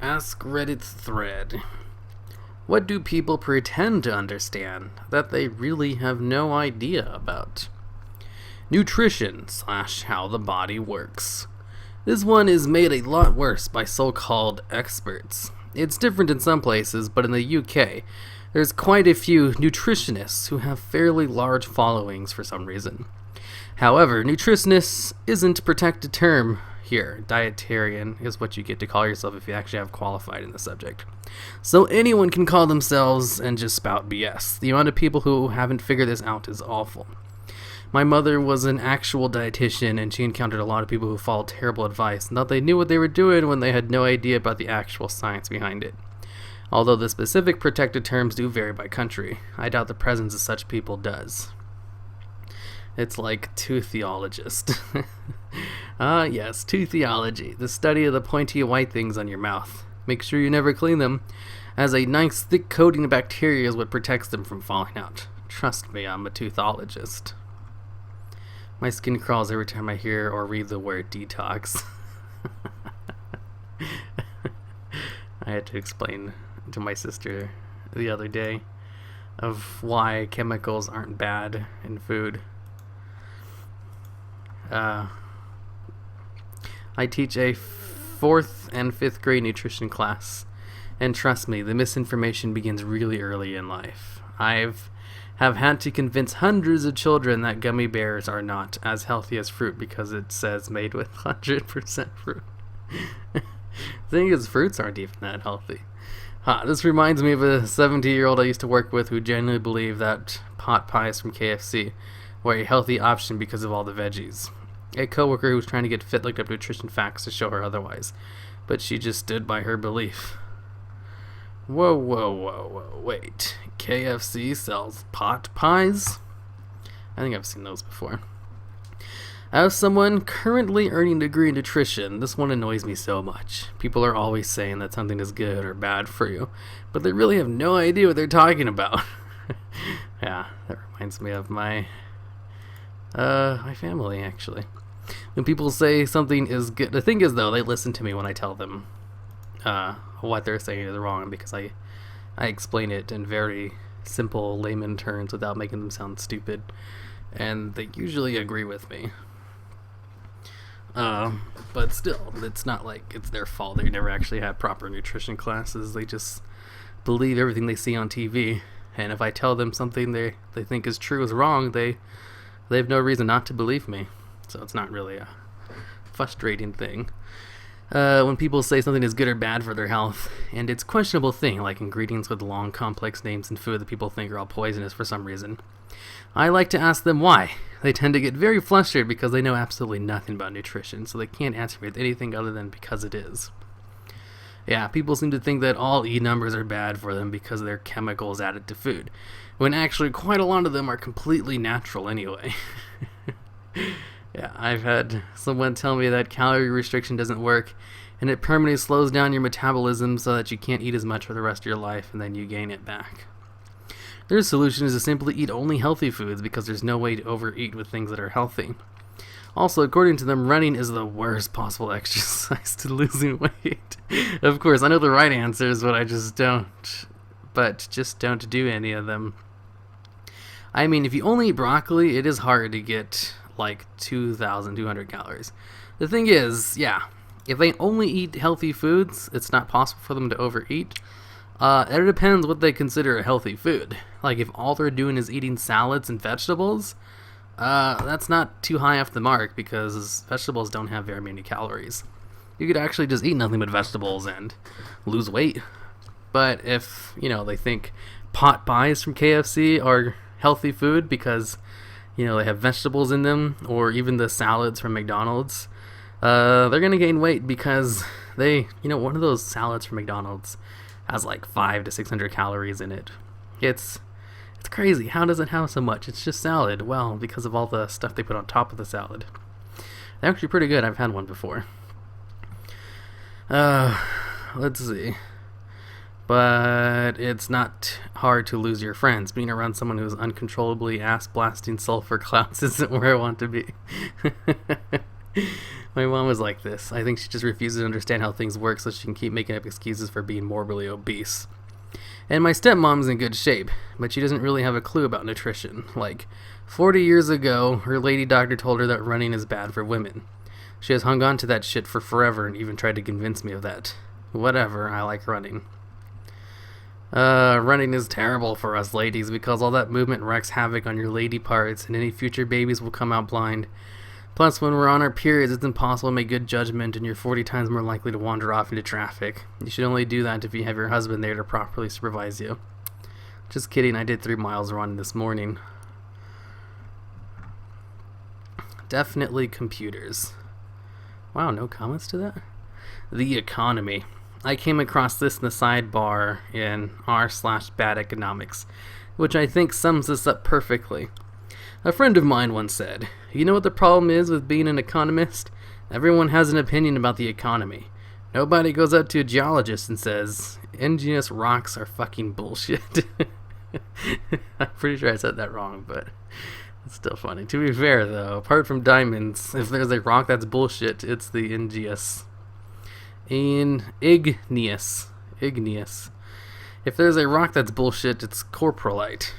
Askreddit thread. What do people pretend to understand that they really have no idea about? Nutrition / how the body works. This one is made a lot worse by so-called experts. It's different in some places, but in the UK, there's quite a few nutritionists who have fairly large followings for some reason. However, nutritionist isn't a protected term here. Dietarian is what you get to call yourself if you actually have qualified in the subject. So anyone can call themselves and just spout BS. The amount of people who haven't figured this out is awful. My mother was an actual dietitian, and she encountered a lot of people who followed terrible advice and thought they knew what they were doing when they had no idea about the actual science behind it. Although the specific protected terms do vary by country, I doubt the presence of such people does. It's like toothologists. Yes, toothology, the study of the pointy white things on your mouth. Make sure you never clean them, as a nice thick coating of bacteria is what protects them from falling out. Trust me, I'm a toothologist. My skin crawls every time I hear or read the word detox. I had to explain to my sister the other day of why chemicals aren't bad in food. I teach a 4th and 5th grade nutrition class, and trust me, the misinformation begins really early in life. Have had to convince hundreds of children that gummy bears are not as healthy as fruit because it says made with 100% fruit. The thing is, fruits aren't even that healthy. This reminds me of a 70-year-old I used to work with who genuinely believed that pot pies from KFC were a healthy option because of all the veggies. A coworker who was trying to get fit looked up nutrition facts to show her otherwise, but she just stood by her belief. Whoa, wait. KFC sells pot pies? I think I've seen those before. As someone currently earning a degree in nutrition, this one annoys me so much. People are always saying that something is good or bad for you, but they really have no idea what they're talking about. Yeah, that reminds me of my family, actually. When people say something is good, the thing is, though, they listen to me when I tell them what they're saying is wrong, because I explain it in very simple layman terms without making them sound stupid, and they usually agree with me. But still, it's not like it's their fault. They never actually had proper nutrition classes. They just believe everything they see on TV, and if I tell them something they think is true is wrong, they have no reason not to believe me. So it's not really a frustrating thing. When people say something is good or bad for their health, and it's a questionable thing, like ingredients with long, complex names in food that people think are all poisonous for some reason, I like to ask them why. They tend to get very flustered because they know absolutely nothing about nutrition, so they can't answer me with anything other than because it is. Yeah, people seem to think that all E numbers are bad for them because they're chemicals added to food, when actually quite a lot of them are completely natural anyway. Yeah, I've had someone tell me that calorie restriction doesn't work, and it permanently slows down your metabolism so that you can't eat as much for the rest of your life, and then you gain it back. Their solution is to simply eat only healthy foods because there's no way to overeat with things that are healthy. Also, according to them, running is the worst possible exercise to losing weight. Of course, I know the right answers, but just don't do any of them. I mean, if you only eat broccoli, it is hard to get like 2,200 calories. The thing is, yeah, if they only eat healthy foods, it's not possible for them to overeat. It depends what they consider a healthy food. Like, if all they're doing is eating salads and vegetables, that's not too high off the mark because vegetables don't have very many calories. You could actually just eat nothing but vegetables and lose weight. But if, they think pot pies from KFC are healthy food because they have vegetables in them, or even the salads from McDonald's, they're going to gain weight because one of those salads from McDonald's has like 500 to 600 calories in it. It's crazy. How does it have so much? It's just salad. Well, because of all the stuff they put on top of the salad. They're actually pretty good. I've had one before. Let's see. But it's not hard to lose your friends. Being around someone who's uncontrollably ass-blasting sulfur clouds isn't where I want to be. My mom was like this. I think she just refuses to understand how things work so she can keep making up excuses for being morbidly obese. And my stepmom's in good shape, but she doesn't really have a clue about nutrition. Like, 40 years ago, her lady doctor told her that running is bad for women. She has hung on to that shit for forever and even tried to convince me of that. Whatever, I like running. Running is terrible for us ladies because all that movement wreaks havoc on your lady parts and any future babies will come out blind. Plus, when we're on our periods, it's impossible to make good judgment and you're 40 times more likely to wander off into traffic. You should only do that if you have your husband there to properly supervise you. Just kidding, I did 3 miles running this morning. Definitely computers. Wow, no comments to that? The economy. I came across this in the sidebar in r/bad economics, which I think sums this up perfectly. A friend of mine once said, "You know what the problem is with being an economist? Everyone has an opinion about the economy. Nobody goes up to a geologist and says, ingenious rocks are fucking bullshit." I'm pretty sure I said that wrong, but it's still funny. To be fair, though, apart from diamonds, if there's a rock that's bullshit, it's the igneous. If there's a rock that's bullshit, it's coprolite.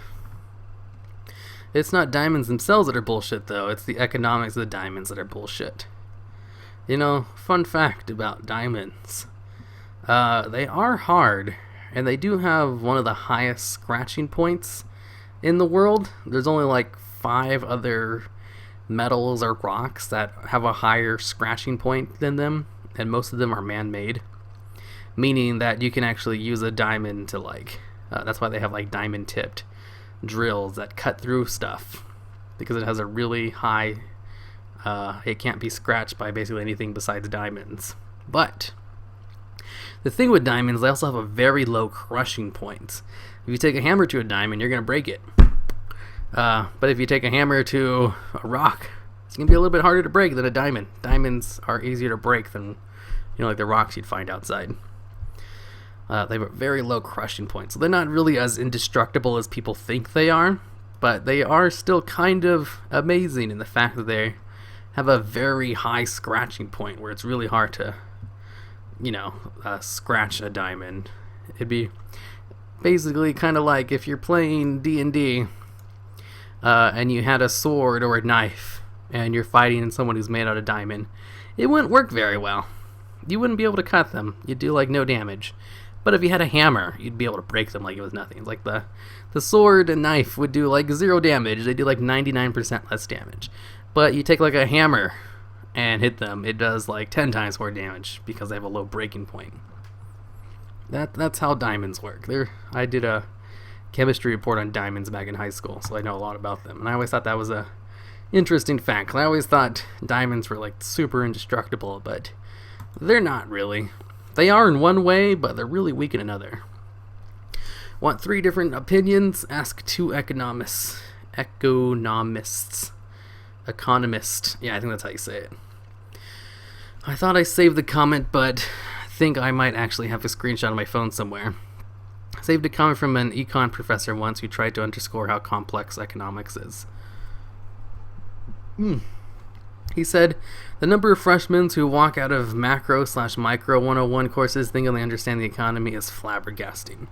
It's not diamonds themselves that are bullshit, though. It's the economics of the diamonds that are bullshit. You know, fun fact about diamonds. They are hard, and they do have one of the highest scratching points in the world. There's only like 5 other metals or rocks that have a higher scratching point than them, and most of them are man-made, meaning that you can actually use a diamond to that's why they have like diamond-tipped drills that cut through stuff, because it has a really high, it can't be scratched by basically anything besides diamonds. But the thing with diamonds, they also have a very low crushing point. If you take a hammer to a diamond, you're going to break it. But if you take a hammer to a rock, it's going to be a little bit harder to break than a diamond. Diamonds are easier to break than, like the rocks you'd find outside. They have a very low crushing point, so they're not really as indestructible as people think they are, but they are still kind of amazing in the fact that they have a very high scratching point where it's really hard to, scratch a diamond. It'd be basically kind of like if you're playing D&D and you had a sword or a knife and you're fighting someone who's made out of diamond. It wouldn't work very well. You wouldn't be able to cut them. You'd do no damage. But if you had a hammer, you'd be able to break them like it was nothing. Like the sword and knife would do 0 damage. They do 99% less damage. But you take a hammer and hit them, it does 10 times more damage because they have a low breaking point. That's how diamonds work. I did a chemistry report on diamonds back in high school, so I know a lot about them. And I always thought that was a interesting fact. I always thought diamonds were super indestructible, but they're not really. They are in one way, but they're really weak in another. Want 3 different opinions? Ask 2 economists. Economist. Yeah, I think that's how you say it. I thought I saved the comment, but I think I might actually have a screenshot on my phone somewhere. I saved a comment from an econ professor once who tried to underscore how complex economics is. He said, the number of freshmen who walk out of macro/micro 101 courses thinking they understand the economy is flabbergasting.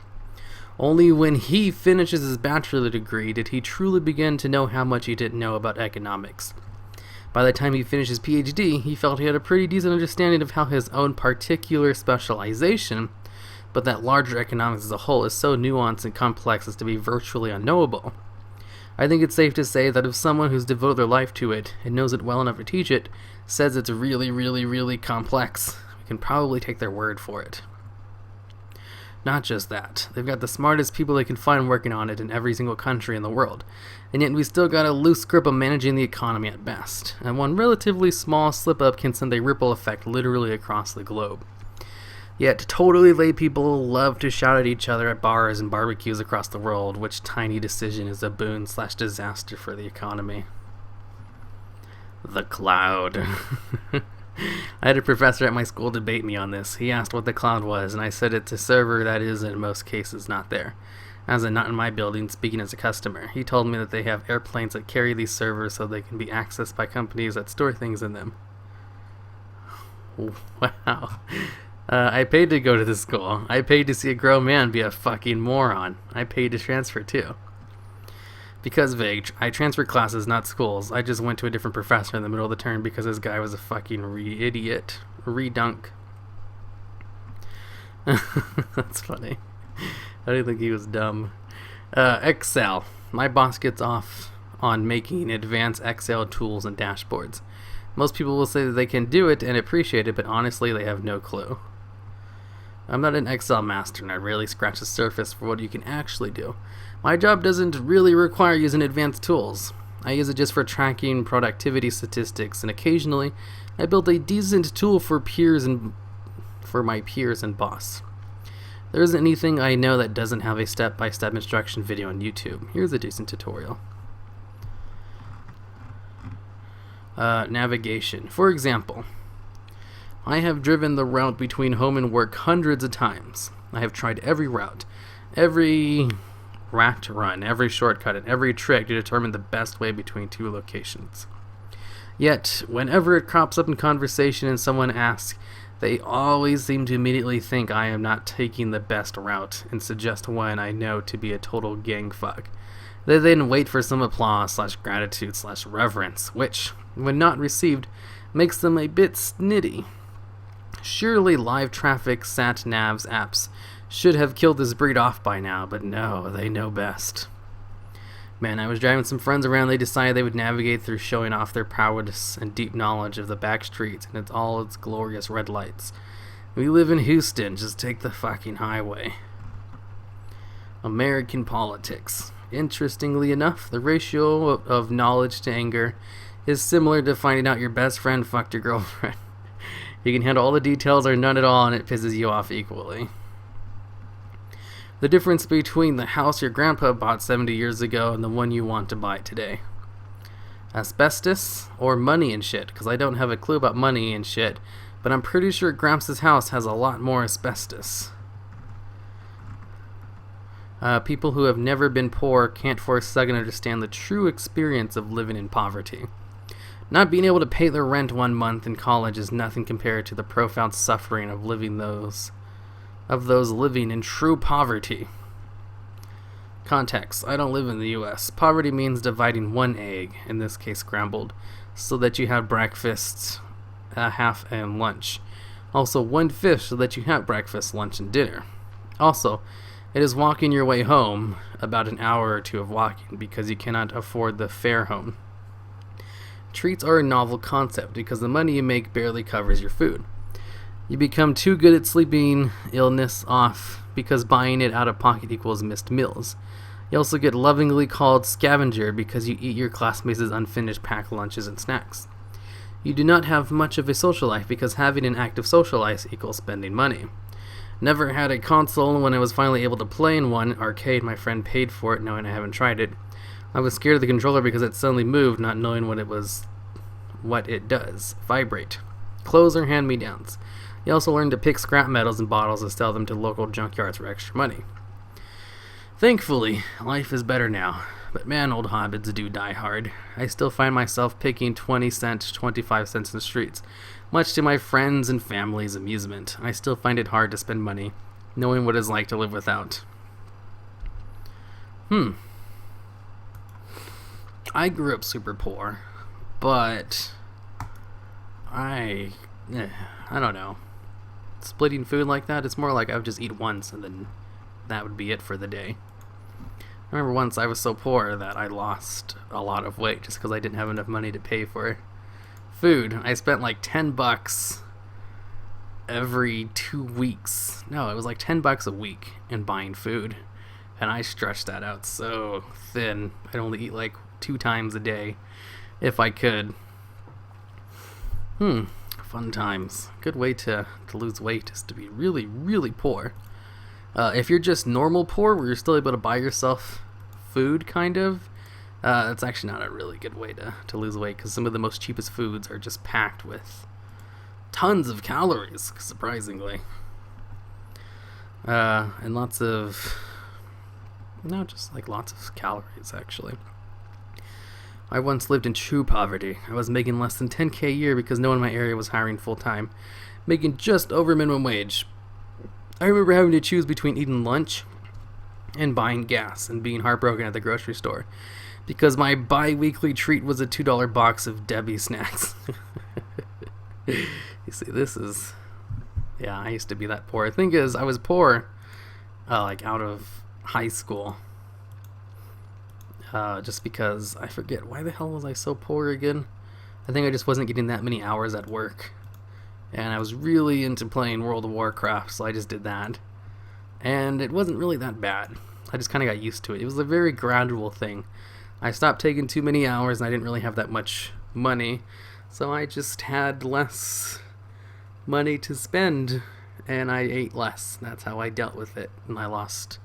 Only when he finishes his bachelor degree did he truly begin to know how much he didn't know about economics. By the time he finished his PhD, he felt he had a pretty decent understanding of how his own particular specialization, but that larger economics as a whole, is so nuanced and complex as to be virtually unknowable. I think it's safe to say that if someone who's devoted their life to it and knows it well enough to teach it says it's really, really, really complex, we can probably take their word for it. Not just that, they've got the smartest people they can find working on it in every single country in the world, and yet we still got a loose grip of managing the economy at best, and one relatively small slip-up can send a ripple effect literally across the globe. Yet totally lay people love to shout at each other at bars and barbecues across the world which tiny decision is a boon/disaster for the economy. The cloud. I had a professor at my school debate me on this. He asked what the cloud was, and I said it's a server that is in most cases not there. As in not in my building, speaking as a customer. He told me that they have airplanes that carry these servers so they can be accessed by companies that store things in them. Wow. I paid to go to this school. I paid to see a grown man be a fucking moron. I paid to transfer too. Because vague, I transferred classes, not schools. I just went to a different professor in the middle of the term because this guy was a fucking idiot. Redunk. That's funny. I didn't think he was dumb. Excel. My boss gets off on making advanced Excel tools and dashboards. Most people will say that they can do it and appreciate it, but honestly, they have no clue. I'm not an Excel master, and I rarely scratch the surface for what you can actually do. My job doesn't really require using advanced tools. I use it just for tracking productivity statistics, and occasionally, I build a decent tool for my peers and boss. There isn't anything I know that doesn't have a step-by-step instruction video on YouTube. Here's a decent tutorial. Navigation. For example, I have driven the route between home and work hundreds of times. I have tried every route, every rat run, every shortcut, and every trick to determine the best way between two locations. Yet, whenever it crops up in conversation and someone asks, they always seem to immediately think I am not taking the best route and suggest one I know to be a total gang fuck. They then wait for some applause / gratitude / reverence, which, when not received, makes them a bit snitty. Surely live traffic sat-navs apps should have killed this breed off by now, but no, they know best. Man, I was driving some friends around, they decided they would navigate through showing off their prowess and deep knowledge of the back streets and all its glorious red lights. We live in Houston, just take the fucking highway. American politics. Interestingly enough, the ratio of knowledge to anger is similar to finding out your best friend fucked your girlfriend. You can handle all the details or none at all, and it pisses you off equally. The difference between the house your grandpa bought 70 years ago and the one you want to buy today. Asbestos or money and shit, because I don't have a clue about money and shit, but I'm pretty sure Gramps' house has a lot more asbestos. People who have never been poor can't for a second understand the true experience of living in poverty. Not being able to pay their rent 1 month in college is nothing compared to the profound suffering of those living in true poverty. Context. I don't live in the US. Poverty means dividing one egg, in this case scrambled, so that you have breakfast, half, and lunch. Also, one fish so that you have breakfast, lunch, and dinner. Also, it is walking your way home, about an hour or two of walking, because you cannot afford the fare home. Treats are a novel concept because the money you make barely covers your food. You become too good at sleeping illness off because buying it out of pocket equals missed meals. You also get lovingly called scavenger because you eat your classmates' unfinished packed lunches and snacks. You do not have much of a social life because having an active social life equals spending money. Never had a console, and when I was finally able to play in one arcade, my friend paid for it knowing I haven't tried it. I was scared of the controller because it suddenly moved, not knowing what it does. Vibrate. Clothes are hand-me-downs. You also learn to pick scrap metals and bottles and sell them to local junkyards for extra money. Thankfully, life is better now, but man, old hobbits do die hard. I still find myself picking 20 cents, 25 cents in the streets, much to my friends' and family's amusement. I still find it hard to spend money, knowing what it's like to live without. I grew up super poor, but I don't know. Splitting food like that, it's more like I would just eat once and then that would be it for the day. I remember once I was so poor that I lost a lot of weight just because I didn't have enough money to pay for food. I spent like $10 every 2 weeks. No, it was like $10 a week in buying food. And I stretched that out so thin. I'd only eat like 2 times a day if I could. Fun times. Good way to lose weight is to be really, really poor. If you're just normal poor, where you're still able to buy yourself food, kind of, that's actually not a really good way to lose weight, because some of the most cheapest foods are just packed with tons of calories, surprisingly. And lots of... No, just like lots of calories, actually. I once lived in true poverty. I was making less than 10K a year because no one in my area was hiring full-time, making just over minimum wage. I remember having to choose between eating lunch and buying gas and being heartbroken at the grocery store because my bi-weekly treat was a $2 box of Debbie snacks. You see, this is... Yeah, I used to be that poor. The thing is, I was poor, like, out of high school. Just because, I forget, why the hell was I so poor again? I think I just wasn't getting that many hours at work. And I was really into playing World of Warcraft, so I just did that. And it wasn't really that bad. I just kind of got used to it. It was a very gradual thing. I stopped taking too many hours, and I didn't really have that much money. So I just had less money to spend, and I ate less. That's how I dealt with it, and I lost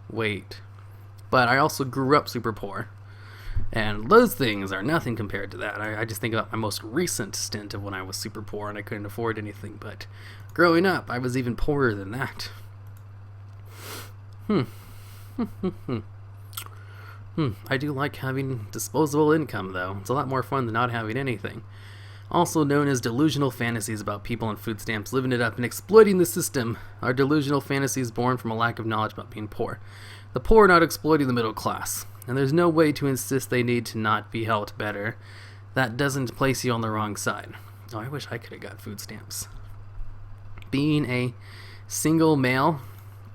weight. But I also grew up super poor, and those things are nothing compared to that. I just think about my most recent stint of when I was super poor and I couldn't afford anything, but growing up, I was even poorer than that. I do like having disposable income, though. It's a lot more fun than not having anything. Also known as delusional fantasies about people on food stamps living it up and exploiting the system, are delusional fantasies born from a lack of knowledge about being poor. The poor are not exploiting the middle class, and there's no way to insist they need to not be helped better. That doesn't place you on the wrong side. Oh, I wish I could have got food stamps. Being a single male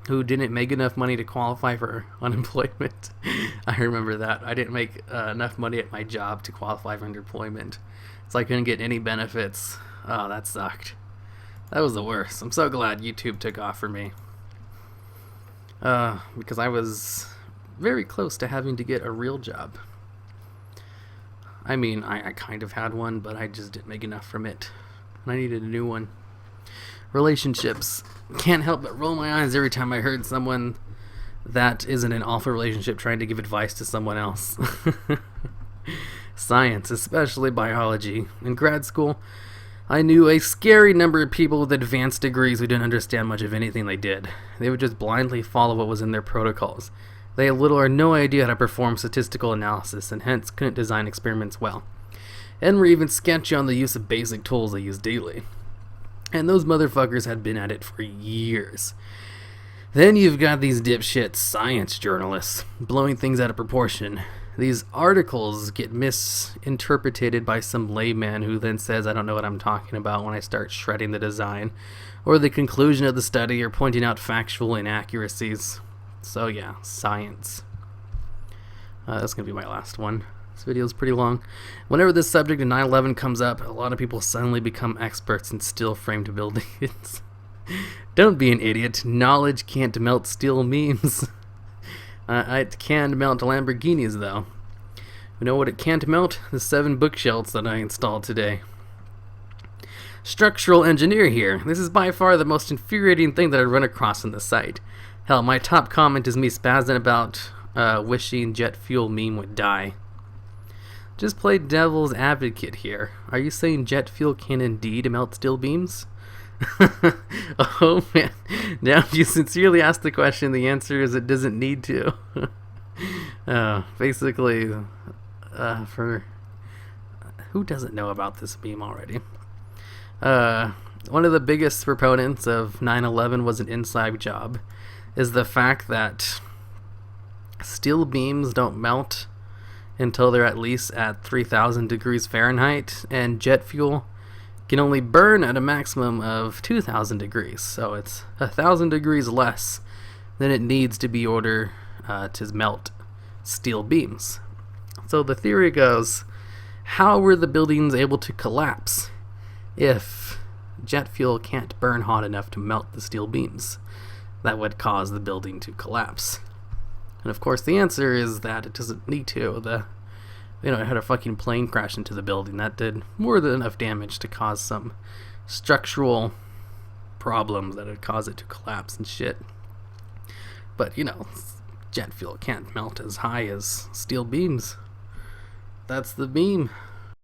who didn't make enough money to qualify for unemployment. I remember that. I didn't make enough money at my job to qualify for unemployment. So I couldn't get any benefits. Oh, that sucked. That was the worst. I'm so glad YouTube took off for me. Because I was very close to having to get a real job. I mean, I kind of had one, but I just didn't make enough from it. And I needed a new one. Relationships. Can't help but roll my eyes every time I heard someone that isn't an awful relationship trying to give advice to someone else. Science, especially biology. In grad school, I knew a scary number of people with advanced degrees who didn't understand much of anything they did. They would just blindly follow what was in their protocols. They had little or no idea how to perform statistical analysis, and hence couldn't design experiments well. And were even sketchy on the use of basic tools they use daily. And those motherfuckers had been at it for years. Then you've got these dipshit science journalists blowing things out of proportion. These articles get misinterpreted by some layman who then says, I don't know what I'm talking about when I start shredding the design, or the conclusion of the study, or pointing out factual inaccuracies. So yeah, science. That's going to be my last one. This video is pretty long. Whenever this subject of 9/11 comes up, a lot of people suddenly become experts in steel-framed buildings. Don't be an idiot. Knowledge can't melt steel memes. It can melt Lamborghinis, though. You know what it can't melt? The 7 bookshelves that I installed today. Structural engineer here. This is by far the most infuriating thing that I run across on the site. Hell, my top comment is me spazzing about wishing jet fuel meme would die. Just play devil's advocate here. Are you saying jet fuel can indeed melt steel beams? Oh man. Now if you sincerely ask the question, the answer is it doesn't need to. Basically, for who doesn't know about this meme already? One of the biggest proponents of 9/11 was an inside job, is the fact that steel beams don't melt until they're at least at 3,000 degrees Fahrenheit, and jet fuel can only burn at a maximum of 2,000 degrees. So it's 1,000 degrees less than it needs to be order to melt steel beams. So the theory goes, how were the buildings able to collapse if jet fuel can't burn hot enough to melt the steel beams that would cause the building to collapse? And of course the answer is that it doesn't need to. It had a fucking plane crash into the building. That did more than enough damage to cause some structural problems that would cause it to collapse and shit. But, jet fuel can't melt as high as steel beams. That's the meme.